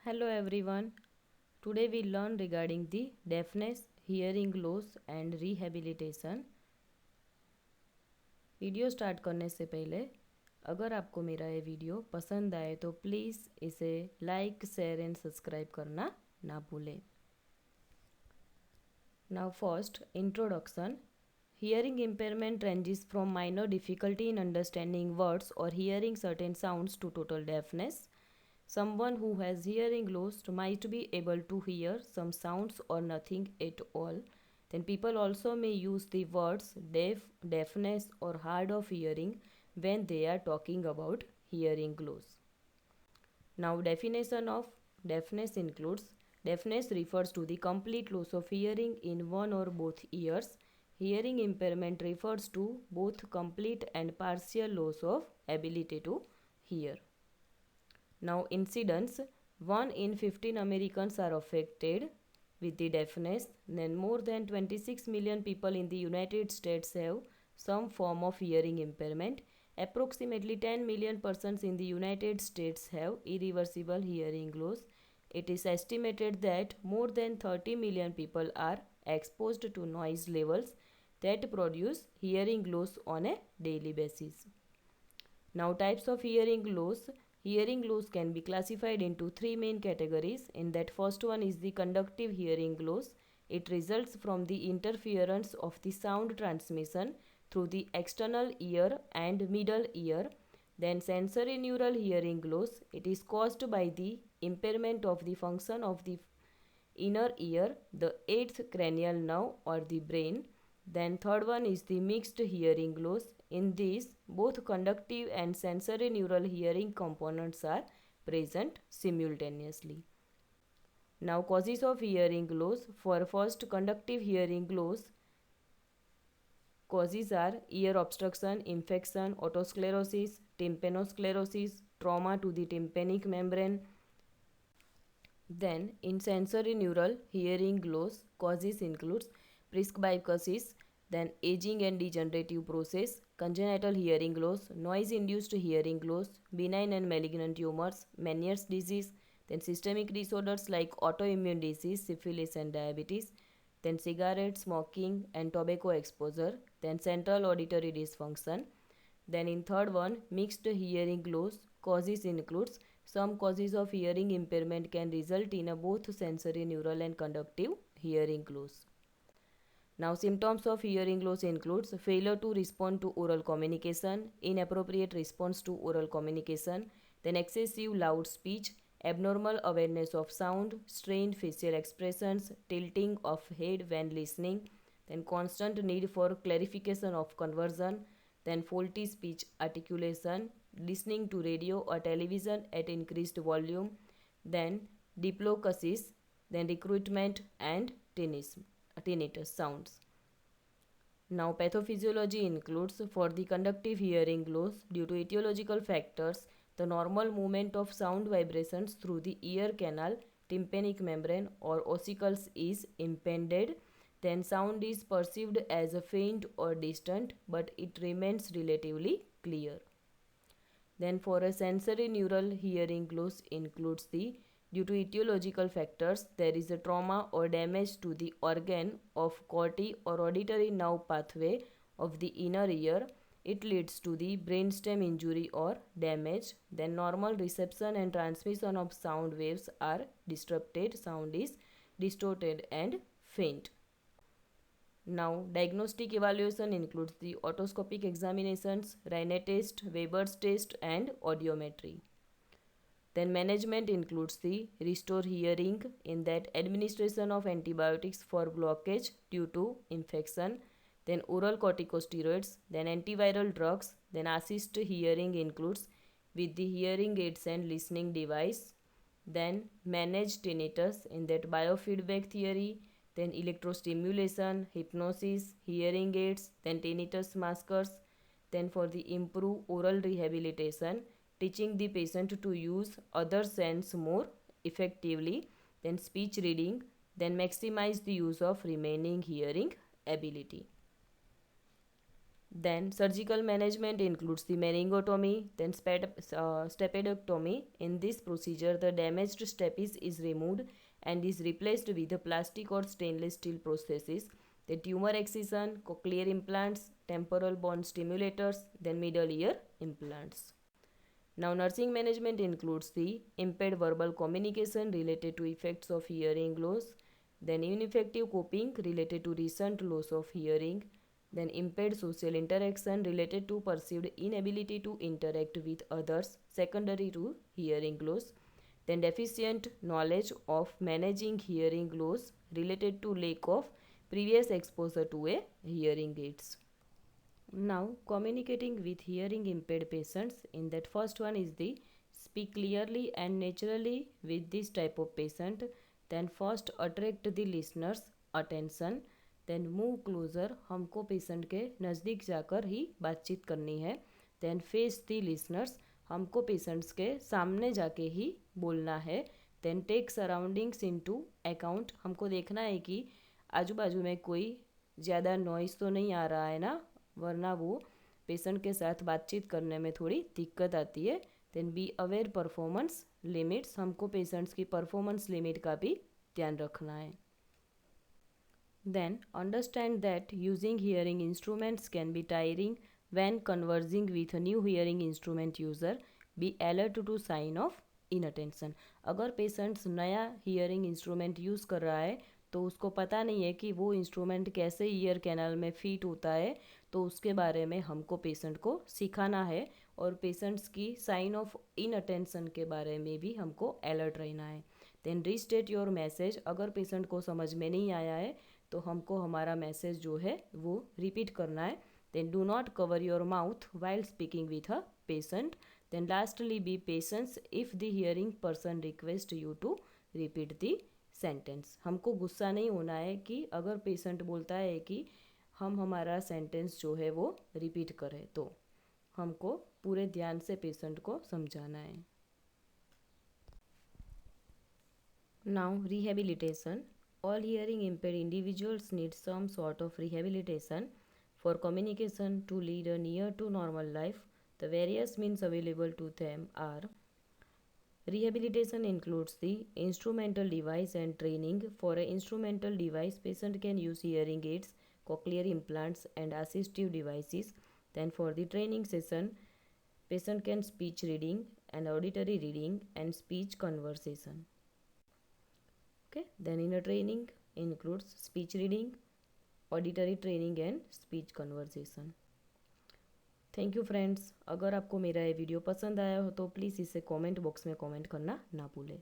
Hello everyone. Today we learn regarding the deafness, hearing loss and rehabilitation. Video start करने से पहले अगर आपको मेरा ये वीडियो पसंद आए तो प्लीज़ इसे लाइक शेयर एंड सब्सक्राइब करना ना भूलें. Now first, introduction. Hearing impairment ranges from minor difficulty in understanding words or hearing certain sounds to total deafness. Someone who has hearing loss might be able to hear some sounds or nothing at all. Then people also may use the words deaf, deafness or hard of hearing when they are talking about hearing loss. Now definition of deafness includes: deafness refers to the complete loss of hearing in one or both ears. Hearing impairment refers to both complete and partial loss of ability to hear. Now incidence: 1 in 15 Americans are affected with the deafness. Then more than 26 million people in the United States have some form of hearing impairment. Approximately 10 million persons in the United States have irreversible hearing loss. It is estimated that more than 30 million people are exposed to noise levels that produce hearing loss on a daily basis. Now, types of hearing loss. Hearing loss can be classified into three main categories. In that, first one is the conductive hearing loss. It results from the interference of the sound transmission through the external ear and middle ear. Then sensory neural hearing loss. It is caused by the impairment of the function of the inner ear, the eighth cranial nerve or the brain. Then third one is the mixed hearing loss. In this, both conductive and sensory neural hearing components are present simultaneously. Now causes of hearing loss. For first conductive hearing loss, causes are ear obstruction, infection, otosclerosis, tympanosclerosis, trauma to the tympanic membrane. Then in sensory neural hearing loss, causes includes presbycusis, then aging and degenerative process, congenital hearing loss, noise-induced hearing loss, benign and malignant tumors, Meniere's disease, then systemic disorders like autoimmune disease, syphilis and diabetes, then cigarette smoking and tobacco exposure, then central auditory dysfunction. Then in third one, mixed hearing loss, causes includes some causes of hearing impairment can result in a both sensory neural and conductive hearing loss. Now symptoms of hearing loss includes failure to respond to oral communication, inappropriate response to oral communication, then excessive loud speech, abnormal awareness of sound, strained facial expressions, tilting of head when listening, then constant need for clarification of conversion, then faulty speech articulation, listening to radio or television at increased volume, then diplocusis, then recruitment and tinnitus sounds. Now pathophysiology includes for the conductive hearing loss due to etiological factors, the normal movement of sound vibrations through the ear canal, tympanic membrane or ossicles is impeded. Then sound is perceived as a faint or distant, but it remains relatively clear. Then for a sensory neural hearing loss includes the due to etiological factors, there is a trauma or damage to the organ of corti or auditory nerve pathway of the inner ear. It leads to the brainstem injury or damage. Then normal reception and transmission of sound waves are disrupted. Sound is distorted and faint. Now, diagnostic evaluation includes the otoscopic examinations, Raynaud test, Weber's test, and audiometry. Then management includes the restore hearing, in that administration of antibiotics for blockage due to infection, then oral corticosteroids, then antiviral drugs, then assist hearing includes with the hearing aids and listening device, then manage tinnitus, in that biofeedback theory, then electrostimulation, hypnosis, hearing aids, then tinnitus maskers. Then for the improve oral rehabilitation, teaching the patient to use other sense more effectively, then speech reading, then maximize the use of remaining hearing ability. Then surgical management includes the meningotomy, then stapedectomy. In this procedure, the damaged stapes is removed and is replaced with a plastic or stainless steel prosthesis. The tumor excision, cochlear implants, temporal bone stimulators, then middle ear implants. Now, nursing management includes the impaired verbal communication related to effects of hearing loss, then ineffective coping related to recent loss of hearing, then impaired social interaction related to perceived inability to interact with others secondary to hearing loss, then deficient knowledge of managing hearing loss related to lack of previous exposure to a hearing aids. Now, communicating with hearing impaired patients, in that first one is the speak clearly and naturally with this type of patient. Then first attract the listeners attention, then move closer, हमको patient के नज़दीक जाकर ही बातचीत करनी है. Then face the listeners, हमको patients के सामने जाके ही बोलना है. Then take surroundings into account, हमको देखना है कि आजू बाजू में कोई ज़्यादा नॉइज़ तो नहीं आ रहा है ना, वरना वो पेशेंट के साथ बातचीत करने में थोड़ी दिक्कत आती है. Then be aware performance limits, हमको पेशेंट्स की परफॉर्मेंस लिमिट का भी ध्यान रखना है. Then understand that using hearing instruments can be tiring when conversing with a new hearing instrument user. Be alert to sign of inattention. अगर patients नया hearing instrument use कर रहा है तो उसको पता नहीं है कि वो इंस्ट्रूमेंट कैसे ईयर कैनल में फिट होता है, तो उसके बारे में हमको पेशेंट को सिखाना है और पेशेंट्स की साइन ऑफ इनअटेंशन के बारे में भी हमको अलर्ट रहना है. देन रीस्टेट योर मैसेज, अगर पेशेंट को समझ में नहीं आया है तो हमको हमारा मैसेज जो है वो रिपीट करना है. Then do not cover your mouth while speaking with a patient. Then lastly be patience if the hearing person request you to repeat the sentence. हमको गुस्सा नहीं होना है कि अगर पेशेंट बोलता है कि हम हमारा सेंटेंस जो है वो रिपीट करें, तो हमको पूरे ध्यान से पेशेंट को समझाना है. Now rehabilitation. All hearing impaired individuals need some sort of rehabilitation for communication to lead a near to normal life. The various means available to them are: rehabilitation includes the instrumental device and training. For an instrumental device, patient can use hearing aids, cochlear implants, and assistive devices. Then for the training session, patient can speech reading and auditory reading and speech conversation. Okay, then inner training includes speech reading, auditory training and speech conversation. Thank you friends. अगर आपको मेरा ये video पसंद आया हो तो please इसे comment box में कमेंट करना ना भूलें.